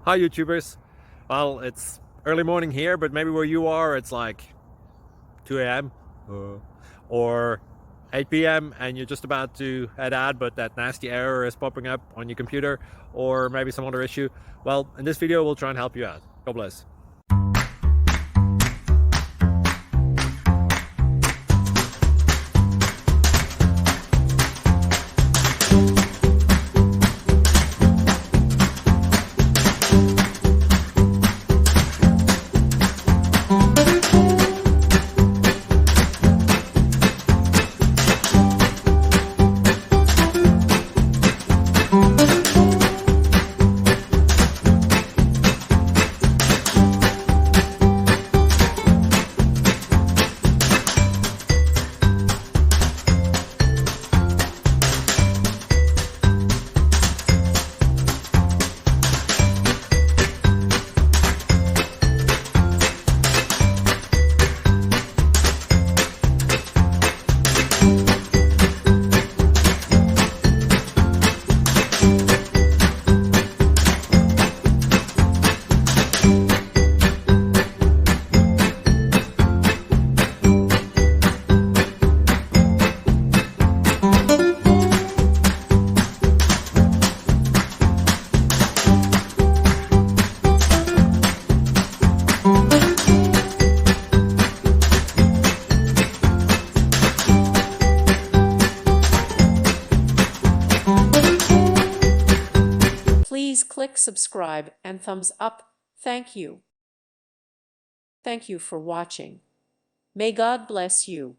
Hi YouTubers. Well, it's early morning here, but maybe where you are it's like 2 a.m. or 8 p.m. and you're just about to head out, but that nasty error is popping up on your computer, or maybe some other issue. Well, in this video we'll try and help you out. God bless. Please click subscribe and thumbs up. Thank you. Thank you for watching. May God bless you.